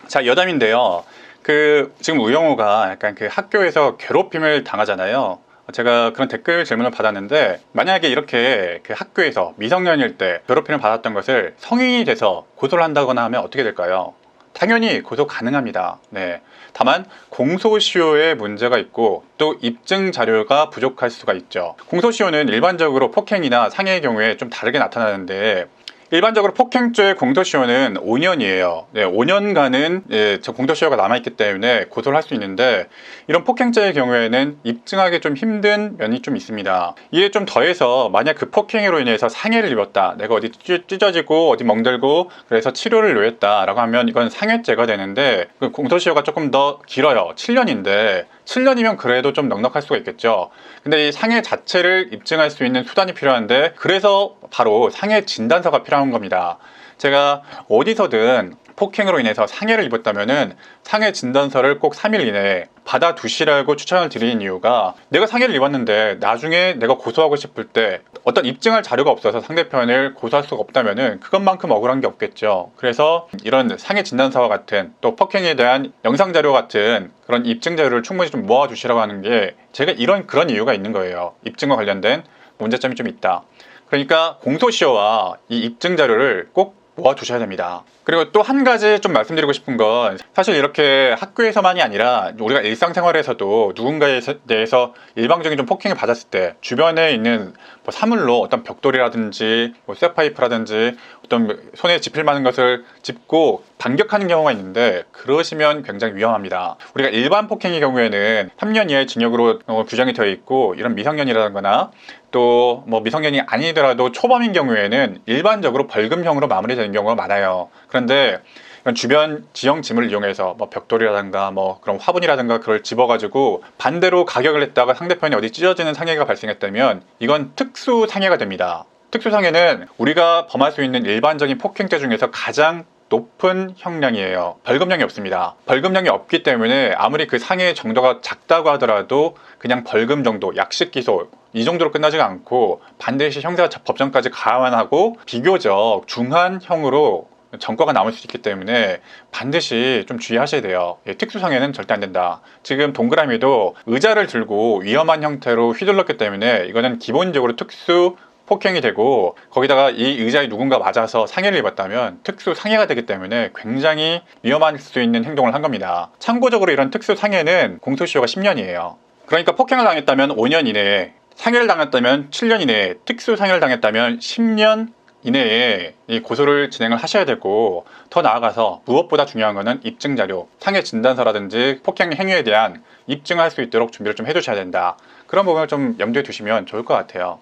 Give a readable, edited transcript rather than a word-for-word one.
자, 여담인데요. 지금 우영우가 약간 학교에서 괴롭힘을 당하잖아요. 제가 그런 댓글 질문을 받았는데, 만약에 이렇게 학교에서 미성년일 때 괴롭힘을 받았던 것을 성인이 돼서 고소를 한다거나 하면 어떻게 될까요? 당연히 고소 가능합니다. 네. 다만 공소시효에 문제가 있고 또 입증 자료가 부족할 수가 있죠. 공소시효는 일반적으로 폭행이나 상해의 경우에 좀 다르게 나타나는데, 일반적으로 폭행죄의 공소시효는 5년이에요. 네, 5년간은 저 공소시효가 남아있기 때문에 고소를 할 수 있는데, 이런 폭행죄의 경우에는 입증하기 좀 힘든 면이 좀 있습니다. 이에 좀 더해서 만약 그 폭행으로 인해서 상해를 입었다, 내가 어디 찢어지고 어디 멍들고 그래서 치료를 요했다 라고 하면 이건 상해죄가 되는데, 그 공소시효가 조금 더 길어요. 7년인데 7년이면 그래도 좀 넉넉할 수가 있겠죠. 근데 이 상해 자체를 입증할 수 있는 수단이 필요한데, 그래서 바로 상해 진단서가 필요한 겁니다. 제가 어디서든 폭행으로 인해서 상해를 입었다면은 상해 진단서를 꼭 3일 이내에 받아두시라고 추천을 드리는 이유가, 내가 상해를 입었는데 나중에 내가 고소하고 싶을 때 어떤 입증할 자료가 없어서 상대편을 고소할 수가 없다면은 그것만큼 억울한 게 없겠죠. 그래서 이런 상해 진단서와 같은, 또 폭행에 대한 영상 자료 같은 그런 입증 자료를 충분히 좀 모아두시라고 하는 게, 제가 그런 이유가 있는 거예요. 입증과 관련된 문제점이 좀 있다. 그러니까 공소시효와 이 입증 자료를 꼭 모아두셔야 됩니다. 그리고 또 한 가지 좀 말씀드리고 싶은 건, 사실 이렇게 학교에서만이 아니라 우리가 일상생활에서도 누군가에 대해서 일방적인 좀 폭행을 받았을 때 주변에 있는 뭐 사물로 어떤 벽돌이라든지 뭐 쇠파이프라든지 어떤 손에 짚힐 만한 것을 짚고 반격하는 경우가 있는데, 그러시면 굉장히 위험합니다. 우리가 일반 폭행의 경우에는 3년 이하의 징역으로 규정이 되어 있고, 이런 미성년이라거나 또 뭐 미성년이 아니더라도 초범인 경우에는 일반적으로 벌금형으로 마무리되는 경우가 많아요. 그런데 주변 지형짐을 이용해서 뭐 벽돌이라든가 뭐 그런 화분이라든가 그걸 집어가지고 반대로 가격을 했다가 상대편이 어디 찢어지는 상해가 발생했다면 이건 특수 상해가 됩니다. 특수 상해는 우리가 범할 수 있는 일반적인 폭행죄 중에서 가장 높은 형량이에요. 벌금형이 없습니다. 벌금형이 없기 때문에 아무리 그 상해의 정도가 작다고 하더라도 그냥 벌금 정도, 약식 기소 이 정도로 끝나지가 않고 반드시 형사 법정까지 가환하고 비교적 중한 형으로 전과가 남을 수 있기 때문에 반드시 좀 주의하셔야 돼요. 특수상해는 절대 안 된다. 지금 동그라미도 의자를 들고 위험한 형태로 휘둘렀기 때문에 이거는 기본적으로 특수 폭행이 되고, 거기다가 이 의자에 누군가 맞아서 상해를 입었다면 특수 상해가 되기 때문에 굉장히 위험할 수 있는 행동을 한 겁니다. 참고적으로 이런 특수 상해는 공소시효가 10년이에요. 그러니까 폭행을 당했다면 5년 이내에, 상해를 당했다면 7년 이내에, 특수 상해를 당했다면 10년 이내에 이 고소를 진행을 하셔야 되고, 더 나아가서 무엇보다 중요한 것은 입증 자료, 상해 진단서라든지 폭행 행위에 대한 입증할 수 있도록 준비를 좀 해두셔야 된다. 그런 부분을 좀 염두에 두시면 좋을 것 같아요.